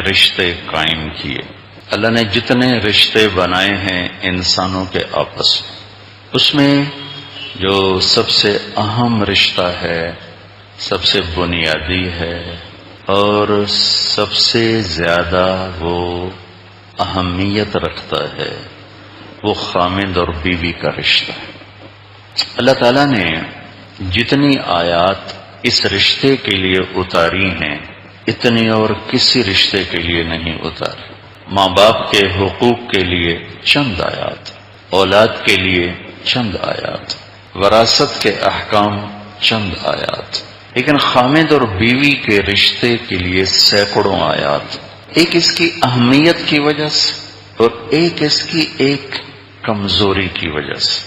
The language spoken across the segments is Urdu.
رشتے قائم کیے۔ اللہ نے جتنے رشتے بنائے ہیں انسانوں کے آپس میں، اس میں جو سب سے اہم رشتہ ہے، سب سے بنیادی ہے اور سب سے زیادہ وہ اہمیت رکھتا ہے، وہ خامند اور بیوی کا رشتہ ہے۔ اللہ تعالیٰ نے جتنی آیات اس رشتے کے لیے اتاری ہیں اتنی اور کسی رشتے کے لیے نہیں اتاری۔ ماں باپ کے حقوق کے لیے چند آیات، اولاد کے لیے چند آیات، وراثت کے احکام چند آیات، لیکن خامد اور بیوی کے رشتے کے لیے سینکڑوں آیات، ایک اس کی اہمیت کی وجہ سے اور ایک اس کی ایک کمزوری کی وجہ سے۔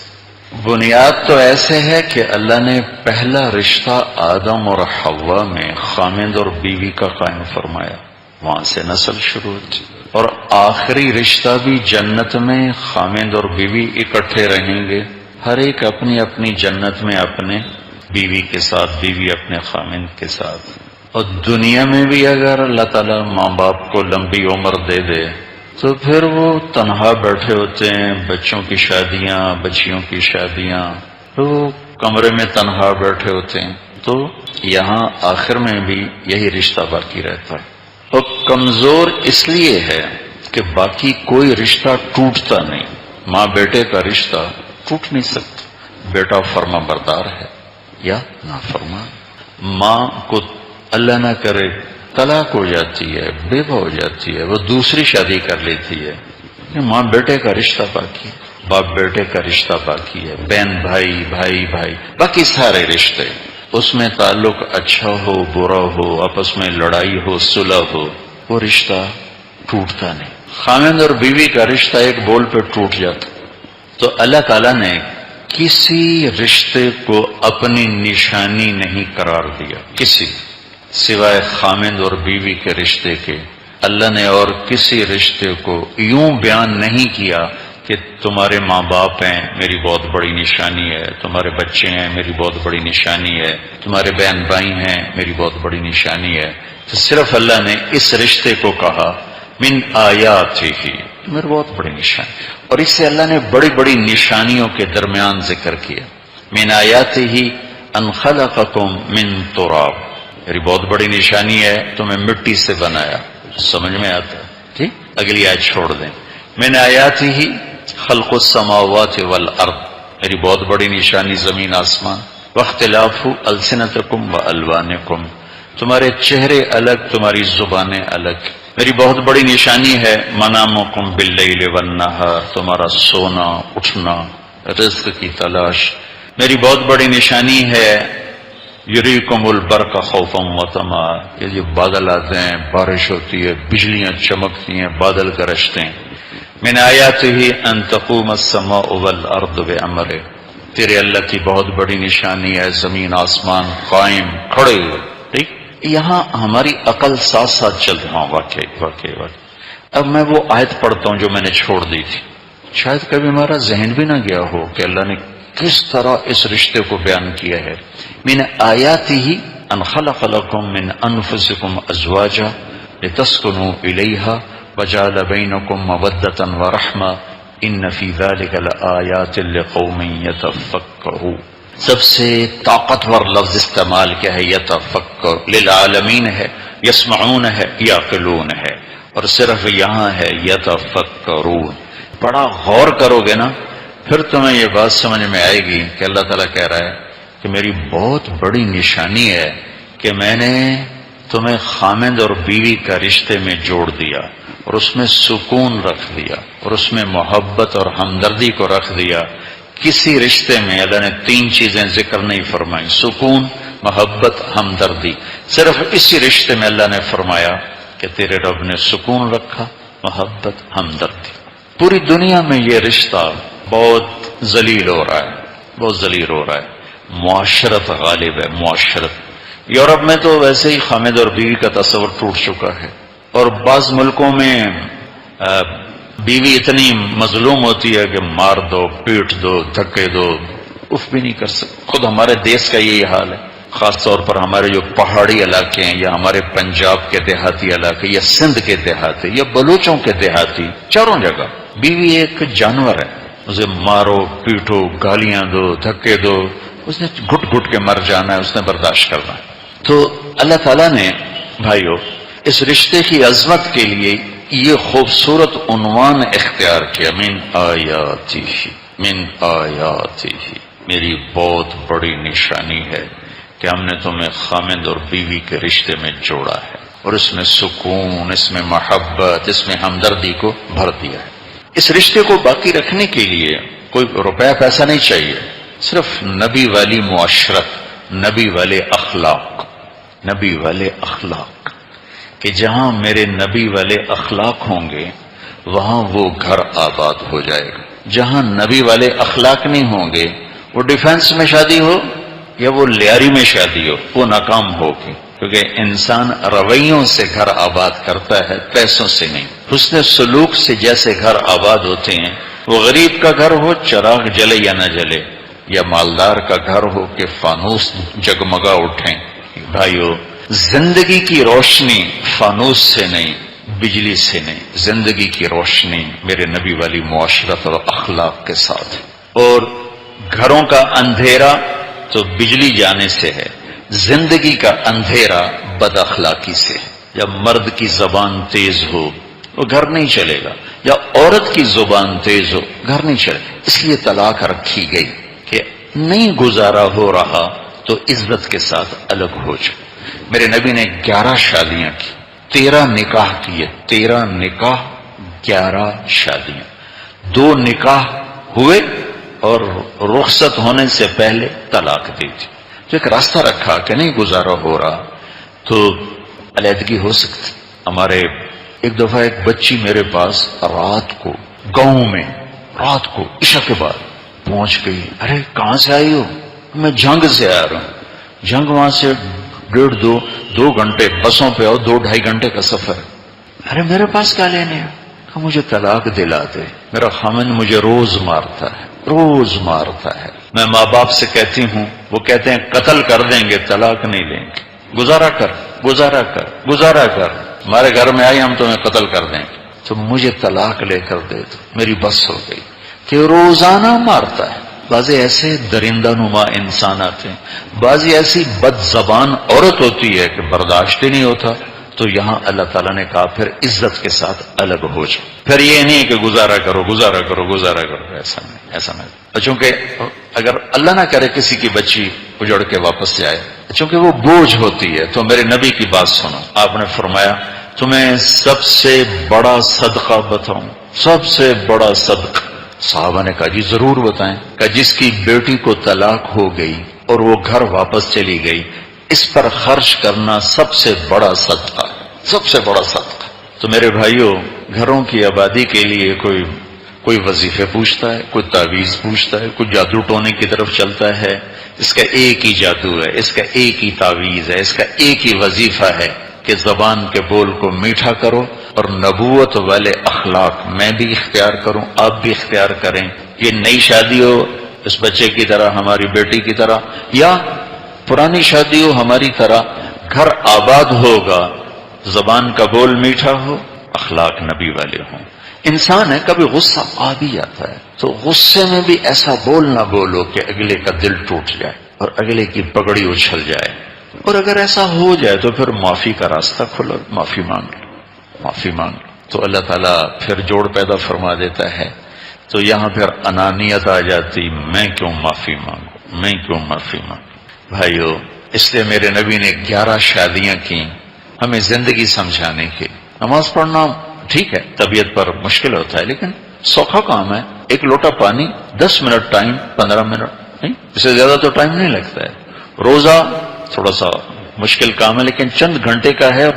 بنیاد تو ایسے ہے کہ اللہ نے پہلا رشتہ آدم اور حوا میں خامد اور بیوی کا قائم فرمایا، وہاں سے نسل شروع ہوتی، اور آخری رشتہ بھی جنت میں خامد اور بیوی اکٹھے رہیں گے، ہر ایک اپنی اپنی جنت میں اپنے بیوی کے ساتھ، بیوی اپنے خامد کے ساتھ۔ اور دنیا میں بھی اگر اللہ تعالیٰ ماں باپ کو لمبی عمر دے دے تو پھر وہ تنہا بیٹھے ہوتے ہیں، بچوں کی شادیاں، بچیوں کی شادیاں، وہ کمرے میں تنہا بیٹھے ہوتے ہیں، تو یہاں آخر میں بھی یہی رشتہ باقی رہتا ہے۔ اور کمزور اس لیے ہے کہ باقی کوئی رشتہ ٹوٹتا نہیں، ماں بیٹے کا رشتہ ٹوٹ نہیں سکتا، بیٹا فرما بردار ہے یا نافرمان، ماں کو اللہ نہ کرے طلاق ہو جاتی ہے، بیوہ ہو جاتی ہے، وہ دوسری شادی کر لیتی ہے، ماں بیٹے کا رشتہ باقی ہے، باپ بیٹے کا رشتہ باقی ہے، بہن بھائی، بھائی بھائی، باقی سارے رشتے، اس میں تعلق اچھا ہو برا ہو، آپس میں لڑائی ہو صلح ہو، وہ رشتہ ٹوٹتا نہیں۔ خامد اور بیوی کا رشتہ ایک بول پہ ٹوٹ جاتا۔ تو اللہ تعالیٰ نے کسی رشتے کو اپنی نشانی نہیں قرار دیا، کسی سوائے خامد اور بیوی کے رشتے کے۔ اللہ نے اور کسی رشتے کو یوں بیان نہیں کیا کہ تمہارے ماں باپ ہیں میری بہت بڑی نشانی ہے، تمہارے بچے ہیں میری بہت بڑی نشانی ہے، تمہارے بہن بھائی ہیں میری بہت بڑی نشانی ہے۔ تو صرف اللہ نے اس رشتے کو کہا من آیاتہ، میری بہت بڑی نشانی، اور اس سے اللہ نے بڑی بڑی نشانیوں کے درمیان ذکر کیا۔ من آیاتہ ان خلقکم من تراب، میری بہت بڑی نشانی ہے تمہیں مٹی سے بنایا، سمجھ میں آتا ہے؟ ٹھیک، اگلی آیت چھوڑ دیں۔ من آیاتہ خلق السماوات والارض، میری بہت بڑی نشانی زمین آسمان، واختلاف السنتکم والوانکم، تمہارے چہرے الگ تمہاری زبانیں الگ، میری بہت بڑی نشانی ہے منامکم باللیل والنہار، تمہارا سونا اٹھنا رزق کی تلاش، میری بہت بڑی نشانی ہے یریکم البرق خوفا وطمعا، یہ جو بادل آتے ہیں بارش ہوتی ہے بجلیاں چمکتی ہیں بادل گرجتے ہیں۔ من آیاتہ ان تقوم السماء والارض بامرہ، تیرے اللہ کی بہت بڑی نشانی ہے زمین آسمان قائم کھڑے۔ ٹھیک، یہاں ہماری عقل ساتھ ساتھ چل رہا، واقعی۔ اب میں وہ آیت پڑھتا ہوں جو میں نے چھوڑ دی تھی، شاید کبھی ہمارا ذہن بھی نہ گیا ہو کہ اللہ نے کس طرح اس رشتے کو بیان کیا ہے۔ من آیاتہ ان خلق لکم من انفسکم ازواجا لتسکنوا الیہا وجعل بینکم مودۃ ورحمہ ان فی ذلک لآیات لقوم یتفکرون۔ سب سے طاقتور لفظ استعمال کیا ہے؟ یتفکر، للعالمین ہے، یسمعون ہے، یعقلون ہے، اور صرف یہاں ہے یتفکرون۔ بڑا غور کرو گے نا پھر تمہیں یہ بات سمجھ میں آئے گی کہ اللہ تعالیٰ کہہ رہا ہے کہ میری بہت بڑی نشانی ہے کہ میں نے تمہیں خامد اور بیوی کا رشتے میں جوڑ دیا اور اس میں سکون رکھ دیا اور اس میں محبت اور ہمدردی کو رکھ دیا۔ کسی رشتے میں اللہ نے تین چیزیں ذکر نہیں فرمائی، سکون، محبت، ہمدردی۔ صرف اسی رشتے میں اللہ نے فرمایا کہ تیرے رب نے سکون رکھا، محبت، ہمدردی۔ پوری دنیا میں یہ رشتہ بہت ذلیل ہو رہا ہے، بہت ذلیل ہو رہا ہے، معاشرت غالب ہے، معاشرت۔ یورپ میں تو ویسے ہی خامد اور بیوی کا تصور ٹوٹ چکا ہے، اور بعض ملکوں میں بیوی اتنی مظلوم ہوتی ہے کہ مار دو، پیٹ دو، دھکے دو، اف بھی نہیں کر سکتے۔ خود ہمارے دیش کا یہی حال ہے، خاص طور پر ہمارے جو پہاڑی علاقے ہیں یا ہمارے پنجاب کے دیہاتی علاقے یا سندھ کے دیہاتی یا بلوچوں کے دیہاتی، چاروں جگہ بیوی ایک جانور ہے، اسے مارو پیٹو گالیاں دو دھکے دو، اس نے گھٹ گھٹ کے مر جانا ہے، اس نے برداشت کرنا ہے۔ تو اللہ تعالیٰ نے بھائیو اس رشتے کی عظمت کے لیے یہ خوبصورت عنوان اختیار کیا، من آیاتی، من آیاتی، میری بہت بڑی نشانی ہے کہ ہم نے تمہیں خامند اور بیوی کے رشتے میں جوڑا ہے، اور اس میں سکون، اس میں محبت، اس میں ہمدردی کو بھر دیا ہے۔ اس رشتے کو باقی رکھنے کے لیے کوئی روپیہ پیسہ نہیں چاہیے، صرف نبی والی معاشرت، نبی والے اخلاق، نبی والے اخلاق، کہ جہاں میرے نبی والے اخلاق ہوں گے وہاں وہ گھر آباد ہو جائے گا۔ جہاں نبی والے اخلاق نہیں ہوں گے، وہ ڈیفنس میں شادی ہو یا وہ لیاری میں شادی ہو، وہ ناکام ہوگی، کیونکہ انسان رویوں سے گھر آباد کرتا ہے، پیسوں سے نہیں۔ حسن سلوک سے جیسے گھر آباد ہوتے ہیں، وہ غریب کا گھر ہو چراغ جلے یا نہ جلے، یا مالدار کا گھر ہو کہ فانوس جگمگا اٹھیں۔ بھائیو، زندگی کی روشنی فانوس سے نہیں، بجلی سے نہیں، زندگی کی روشنی میرے نبی والی معاشرت اور اخلاق کے ساتھ، اور گھروں کا اندھیرا تو بجلی جانے سے ہے، زندگی کا اندھیرا بد اخلاقی سے ہے۔ جب مرد کی زبان تیز ہو وہ گھر نہیں چلے گا، یا عورت کی زبان تیز ہو گھر نہیں چلے گا۔ اس لیے طلاق رکھی گئی کہ نہیں گزارا ہو رہا تو عزت کے ساتھ الگ ہو جائے۔ میرے نبی نے 11 شادیاں کی، 13 نکاح کیے، 13 نکاح 11 شادیاں، 2 نکاح ہوئے اور رخصت ہونے سے پہلے طلاق دی تھی۔ تو ایک راستہ رکھا کہ نہیں گزارا ہو رہا تو علیحدگی ہو سکتی۔ ہمارے ایک دفعہ ایک بچی میرے پاس رات کو گاؤں میں، رات کو عشاء کے بعد پہنچ گئی۔ ارے کہاں سے آئی ہو؟ میں جنگ سے آ رہا ہوں۔ جنگ وہاں سے 1.5-2 گھنٹے بسوں پہ آؤ، 2-2.5 گھنٹے کا سفر۔ ارے میرے پاس کیا لینے ہے؟ کہ مجھے طلاق دلا دے، میرا خامن مجھے روز مارتا ہے، روز مارتا ہے۔ میں ماں باپ سے کہتی ہوں، وہ کہتے ہیں قتل کر دیں گے، طلاق نہیں لیں گے، گزارا کر گزارا کر گزارا کر، ہمارے گھر میں آئی ہم تمہیں قتل کر دیں گے، تو مجھے طلاق لے کر دے دو۔ میری بس ہو گئی کہ روزانہ مارتا ہے۔ بعض ایسے درندہ نما انسان آتے ہیں، بعض ایسی بد زبان عورت ہوتی ہے کہ برداشت ہی نہیں ہوتا۔ تو یہاں اللہ تعالیٰ نے کہا پھر عزت کے ساتھ الگ ہو جائے۔ پھر یہ نہیں کہ گزارا کرو گزارا کرو گزارا کرو، ایسا نہیں، ایسا نہیں۔ چونکہ اگر اللہ نہ کرے کسی کی بچی اجڑ کے واپس جائے، چونکہ وہ بوجھ ہوتی ہے، تو میرے نبی کی بات سنو۔ آپ نے فرمایا تمہیں سب سے بڑا صدقہ بتاؤں؟ سب سے بڑا صدقہ؟ صحابہ نے کہا جی ضرور بتائیں۔ کہ جس کی بیٹی کو طلاق ہو گئی اور وہ گھر واپس چلی گئی، اس پر خرچ کرنا سب سے بڑا صدقہ، سب سے بڑا صدقہ۔ تو میرے بھائیوں، گھروں کی آبادی کے لیے کوئی وظیفے پوچھتا ہے، کوئی تعویذ پوچھتا ہے، کوئی جادو ٹونے کی طرف چلتا ہے۔ اس کا ایک ہی جادو ہے، اس کا ایک ہی تعویذ ہے، اس کا ایک ہی وظیفہ ہے کہ زبان کے بول کو میٹھا کرو، اور نبوت والے اخلاق میں بھی اختیار کروں، آپ بھی اختیار کریں۔ یہ نئی شادی ہو اس بچے کی طرح، ہماری بیٹی کی طرح، یا پرانی شادی ہو ہماری طرح، گھر آباد ہوگا، زبان کا بول میٹھا ہو، اخلاق نبی والے ہوں۔ انسان ہے، کبھی غصہ آ بھی جاتا ہے، تو غصے میں بھی ایسا بول نہ بولو کہ اگلے کا دل ٹوٹ جائے اور اگلے کی پگڑی اچھل جائے۔ اور اگر ایسا ہو جائے تو پھر معافی کا راستہ کھولو، معافی مانگ لو، معافی مانگ لو، تو اللہ تعالیٰ پھر جوڑ پیدا فرما دیتا ہے۔ تو یہاں پھر انانیت آ جاتی، میں کیوں معافی مانگوں، میں کیوں معافی مانگوں۔ بھائیو، اس لیے میرے نبی نے 11 شادیاں کی ہمیں زندگی سمجھانے کی۔ نماز پڑھنا ٹھیک ہے، طبیعت پر مشکل ہوتا ہے، لیکن سوکھا کام ہے۔ ایک لوٹا پانی، 10 منٹ ٹائم، 15 منٹ نہیں، اس سے زیادہ تو ٹائم نہیں لگتا ہے۔ روزہ تھوڑا سا مشکل کام ہے، لیکن چند گھنٹے کا ہے، اور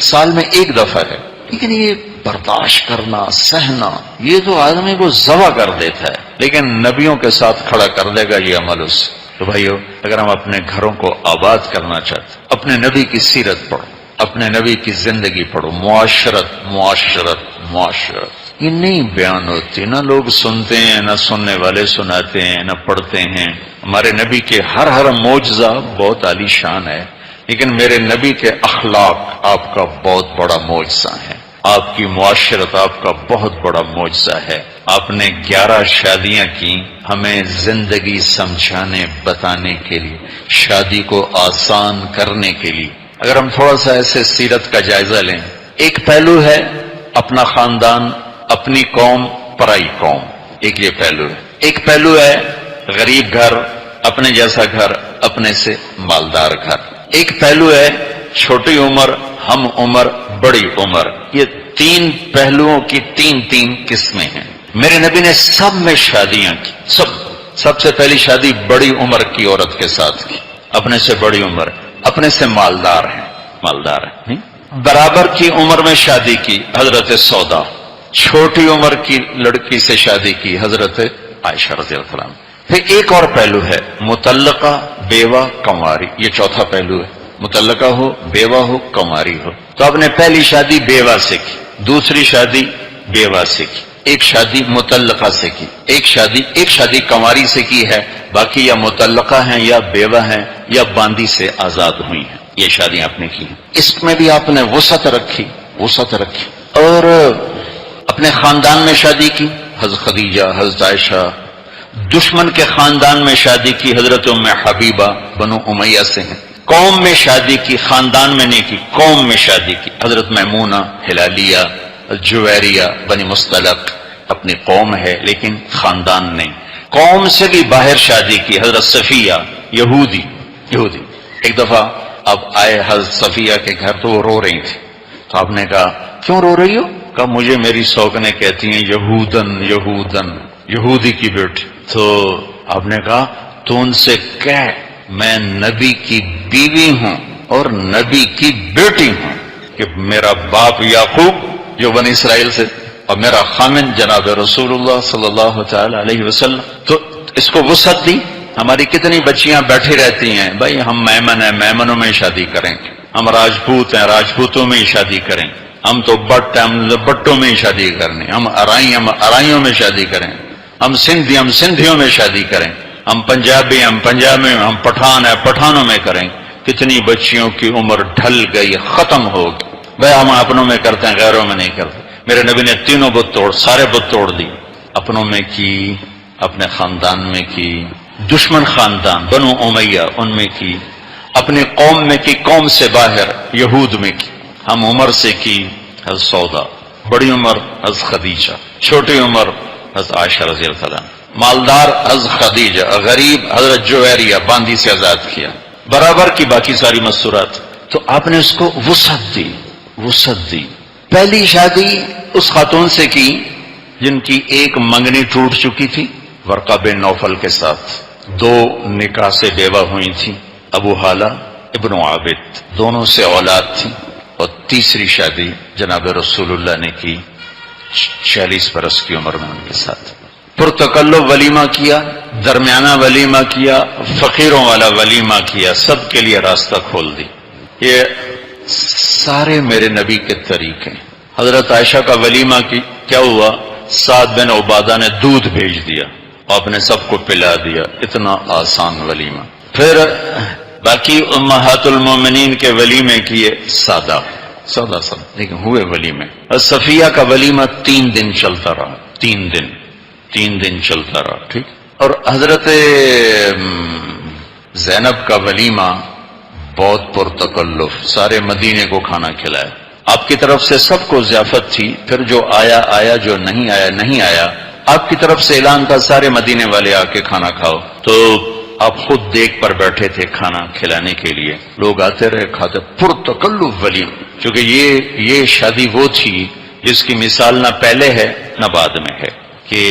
سال میں ایک دفعہ ہے۔ لیکن یہ برداشت کرنا، سہنا، یہ تو آدمی کو ذبح کر دیتا ہے، لیکن نبیوں کے ساتھ کھڑا کر دے گا یہ عمل اس۔ تو بھائیو، اگر ہم اپنے گھروں کو آباد کرنا چاہتے، اپنے نبی کی سیرت پڑھو، اپنے نبی کی زندگی پڑھو، معاشرت معاشرت معاشرت، یہ نہیں بیان ہوتی، نہ لوگ سنتے ہیں، نہ سننے والے سناتے ہیں، نہ پڑھتے ہیں۔ ہمارے نبی کے ہر معجزہ بہت عالی شان ہے، لیکن میرے نبی کے اخلاق آپ کا بہت بڑا معجزہ ہے، آپ کی معاشرت آپ کا بہت بڑا معجزہ ہے۔ آپ نے 11 شادیاں کی ہمیں زندگی سمجھانے بتانے کے لیے، شادی کو آسان کرنے کے لیے۔ اگر ہم تھوڑا سا ایسے سیرت کا جائزہ لیں، ایک پہلو ہے اپنا خاندان، اپنی قوم، پرائی قوم، ایک یہ پہلو ہے۔ ایک پہلو ہے غریب گھر، اپنے جیسا گھر، اپنے سے مالدار گھر۔ ایک پہلو ہے چھوٹی عمر، ہم عمر، بڑی عمر۔ یہ 3 پہلوؤں کی 3 قسمیں ہیں۔ میرے نبی نے سب میں شادیاں کی، سب سے پہلی شادی بڑی عمر کی عورت کے ساتھ کی، اپنے سے بڑی عمر، اپنے سے مالدار ہیں۔ برابر کی عمر میں شادی کی، حضرت سودا۔ چھوٹی عمر کی لڑکی سے شادی کی، حضرت عائشہ رضی اللہ عنہ۔ پھر ایک اور پہلو ہے مطلقہ، بیوہ، کنواری، یہ چوتھا پہلو ہے۔ مطلقہ ہو، بیوہ ہو، کنواری ہو۔ تو آپ نے پہلی شادی بیوہ سے کی، دوسری شادی بیوہ سے کی، ایک شادی مطلقہ سے کی، ایک شادی کنواری سے کی ہے، باقی یا مطلقہ ہیں یا بیوہ ہیں یا باندی سے آزاد ہوئی ہیں، یہ شادیاں آپ نے کی ہیں۔ اس میں بھی آپ نے وسعت رکھی۔ اور اپنے خاندان میں شادی کی، حضرت خدیجہ، حضرت عائشہ۔ دشمن کے خاندان میں شادی کی، حضرت ام حبیبہ بنو امیہ سے ہیں۔ قوم میں شادی کی، خاندان میں نہیں کی، قوم میں شادی کی، حضرت میمونہ ہلالیہ جویریہ بنی مصطلق، اپنی قوم ہے لیکن خاندان نہیں۔ قوم سے بھی باہر شادی کی، حضرت صفیہ یہودی۔ ایک دفعہ اب آئے حضرت صفیہ کے گھر تو وہ رو رہی تھی، تو آپ نے کہا کیوں رو رہی ہو؟ کہا مجھے میری سوگنے کہتی ہیں یہودی کی بیٹی۔ تو آپ نے کہا تو ان سے کہہ میں نبی کی بیوی ہوں اور نبی کی بیٹی ہوں، کہ میرا باپ یعقوب جو بنی اسرائیل سے، اور میرا خامن جناب رسول اللہ صلی اللہ تعالی علیہ وسلم۔ تو اس کو وسعت دی۔ ہماری کتنی بچیاں بیٹھی رہتی ہیں، بھائی ہم میمن ہیں، میمنوں میں شادی کریں، ہم راجپوت ہیں، راجپوتوں میں ہی شادی کریں، ہم تو بٹ ہیں، ہم بٹوں میں ہی شادی کرنے، ہم ارائیوں میں شادی کریں، ہم سندھیوں میں شادی کریں، ہم پنجابی ہیں، ہم پنجاب میں، ہم پٹھان ہیں، پٹھانوں میں کریں۔ کتنی بچیوں کی عمر ڈھل گئی، ختم ہو گئی۔ بھائی ہم اپنوں میں کرتے ہیں، غیروں میں نہیں کرتے۔ میرے نبی نے تینوں سارے بت توڑ دی، اپنوں میں کی، اپنے خاندان میں کی، دشمن خاندان بنو امیہ ان میں کی، اپنی قوم میں کی، قوم سے باہر یہود میں کی۔ ہم عمر سے کی حضرت سودا، بڑی عمر حضرت خدیجہ، چھوٹی عمر حضرت عائشہ رضی اللہ عنہ، مالدار حضرت خدیجہ، غریب حضرت جویریہ، باندی سے آزاد کیا، برابر کی باقی ساری مستورات۔ تو آپ نے اس کو وسعت دی۔ پہلی شادی اس خاتون سے کی جن کی ایک منگنی ٹوٹ چکی تھی ورقہ بن نوفل کے ساتھ، 2 نکاح سے بیوہ ہوئی تھی، ابو حالہ ابن عابد، دونوں سے اولاد تھی۔ اور تیسری شادی جناب رسول اللہ نے کی 40 برس کی عمر میں ان کے ساتھ۔ پرتکلف ولیمہ کیا، درمیانہ ولیمہ کیا، فقیروں والا ولیمہ کیا، سب کے لیے راستہ کھول دی۔ یہ سارے میرے نبی کے طریقے۔ حضرت عائشہ کا ولیمہ کی کیا ہوا؟ سعد بن عبادہ نے دودھ بھیج دیا، آپ نے سب کو پلا دیا، اتنا آسان ولیمہ۔ پھر باقی امہات المومنین کے ولیمے کیے سادہ لیکن ہوئے ولیمے۔ صفیہ کا ولیمہ 3 دن چلتا رہا، 3 دن چلتا رہا، ٹھیک۔ اور حضرت زینب کا ولیمہ بہت پرتکلف، سارے مدینے کو کھانا کھلایا، آپ کی طرف سے سب کو ضیافت تھی، پھر جو آیا، جو نہیں آیا، آپ کی طرف سے اعلان تھا سارے مدینے والے آ کے کھانا کھاؤ۔ تو آپ خود دیکھ پر بیٹھے تھے کھانا کھلانے کے لیے، لوگ آتے رہے کھاتے، پرتکلف ولیمہ۔ کیونکہ یہ شادی وہ تھی جس کی مثال نہ پہلے ہے نہ بعد میں ہے، کہ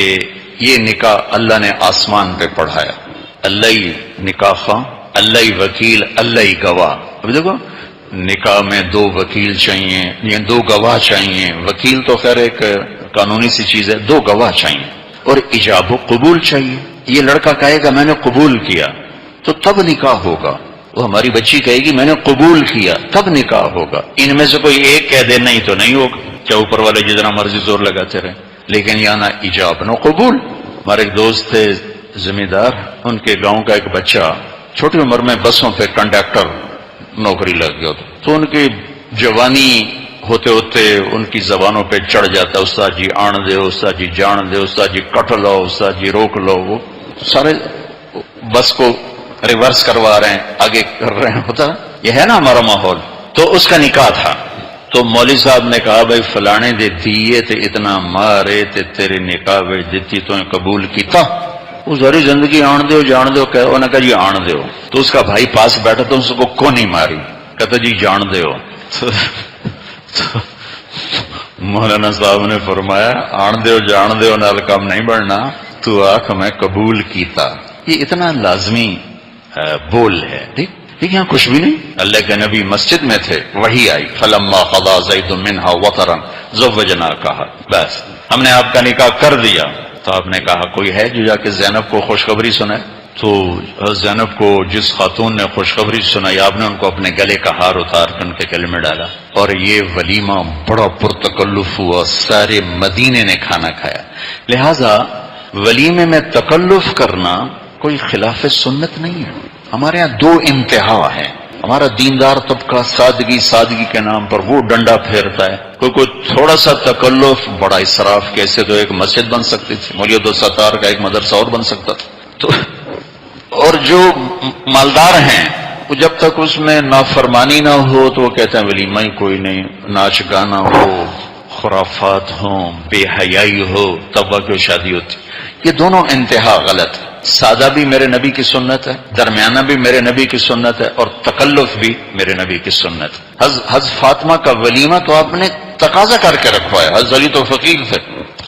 یہ نکاح اللہ نے آسمان پہ پڑھایا، اللہ ہی نکاح خواہ، اللہ ہی وکیل، اللہ ہی گواہ۔ اب دیکھو نکاح میں 2 وکیل چاہیے یا 2 گواہ چاہیے، وکیل تو خیر ایک قانونی سی چیز ہے، 2 گواہ چاہیے، اور ایجاب و قبول چاہیے۔ یہ لڑکا کہے گا میں نے قبول کیا تو تب نکاح ہوگا، وہ ہماری بچی کہے گی میں نے قبول کیا، تب نکاح ہوگا۔ ان میں سے کوئی ایک کہہ دے نہیں تو نہیں ہوگا، چاہے اوپر والے جتنا مرضی زور لگاتے رہے، لیکن یا نہ ایجاب نہ قبول۔ ہمارے ایک دوست تھے زمیندار، ان کے گاؤں کا ایک بچہ چھوٹی عمر میں بسوں پہ کنڈکٹر نوکری لگ گیا، تو ان کی جوانی ہوتے ہوتے ان کی زبانوں پہ چڑھ جاتا، استاد جی آن دے، استاد جی جان دے، استاد جی کٹ لو، استاد جی روک لو، وہ سارے بس کو ریورس کروا رہے ہیں، آگے کر رہے ہیں، ہوتا یہ ہے نا ہمارا ماحول۔ تو اس کا نکاح تھا، تو مولوی صاحب نے کہا بھائی فلانے دے دیے تے اتنا مارے تے تیرے نکاح وچ دتی تو قبول کیتا، وہ ساری زندگی آن دیو جان دیو، انہوں نے کہا جی آن دیو۔ تو اس کا بھائی پاس بیٹھا تو اس کو کون نہیں ماری، کہتا جی جان دیو۔ تو مولانا صاحب نے فرمایا آن دیو جان دیو نال کام نہیں بڑھنا، تو آنکھ میں قبول کیتا۔ یہ اتنا لازمی بول ہے، ٹھیک یہاں کچھ بھی نہیں۔ اللہ کے نبی مسجد میں تھے، وحی آئی فلما قضى زید منها وطرا زوجناکها، بس ہم نے آپ کا نکاح کر دیا۔ تو آپ نے کہا کوئی ہے جو جا کے زینب کو خوشخبری سنائے؟ تو زینب کو جس خاتون نے خوشخبری سنائی، آپ نے ان کو اپنے گلے کا ہار اتار کر ان کے گلے میں ڈالا، اور یہ ولیمہ بڑا پرتکلف ہوا، سارے مدینے نے کھانا کھایا۔ لہذا ولیمے میں تکلف کرنا کوئی خلاف سنت نہیں ہے۔ ہمارے ہاں دو انتہا ہیں، ہمارا دیندار طبقہ سادگی کے نام پر وہ ڈنڈا پھیرتا ہے، کوئی تھوڑا سا تکلف بڑا اسراف، کیسے تو ایک مسجد بن سکتی تھی، مولید الستار کا ایک مدرسہ اور بن سکتا تھا۔ تو اور جو مالدار ہیں وہ جب تک اس میں نافرمانی نہ ہو تو وہ کہتے ہیں ولیمہ ہی کوئی نہیں، ناچ گانا ہو، خرافات ہوں، بے حیائی ہو، تب وہ کی شادی ہوتی۔ یہ دونوں انتہا غلط ہے۔ سادہ بھی میرے نبی کی سنت ہے، درمیانہ بھی میرے نبی کی سنت ہے، اور تکلف بھی میرے نبی کی سنت ہے۔ حضرت فاطمہ کا ولیمہ تو آپ نے تقاضا کر کے رکھوایا، حضرت علی تو فقیر تھے،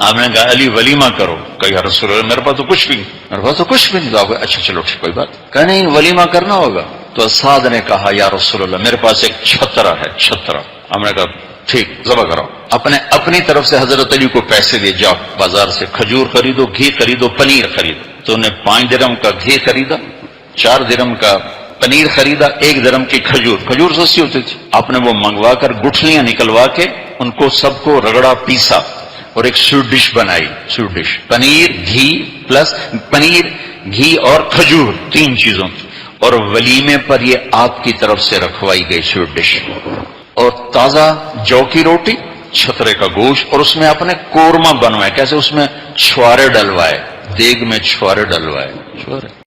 آپ نے کہا علی ولیمہ کرو، کہ یا رسول اللہ میرے پاس تو کچھ بھی نہیں، میرے پاس تو کچھ بھی نہیں۔ تو آپ اچھا چلو ٹھیک کوئی بات، کہ نہیں ولیمہ کرنا ہوگا۔ تو سعد نے کہا یا رسول اللہ میرے پاس ایک چھترا ہے، چھترا۔ ہم نے کہا ٹھیک ذبح کرو۔ اپنی طرف سے حضرت علی کو پیسے دے، جاؤ بازار سے کھجور خریدو، گھی خریدو، پنیر خریدو۔ تو انہیں 5 درہم کا گھی خریدا، 4 درہم کا پنیر خریدا، 1 درہم کی کھجور سستی ہوتی تھی۔ آپ نے وہ منگوا کر گٹھلیاں نکلوا کے ان کو سب کو رگڑا پیسا اور ایک سویٹ ڈش بنائی، سویٹ ڈش پنیر گھی اور کھجور، 3 چیزوں کی، اور ولیمے پر یہ آپ کی طرف سے رکھوائی گئی سویٹ ڈش، اور تازہ جو کی روٹی، چھترے کا گوشت، اور اس میں آپ نے قورمہ بنوائے، کیسے اس میں چھوارے ڈلوائے، دیگ میں چھوارے ڈلوائے، چھوارے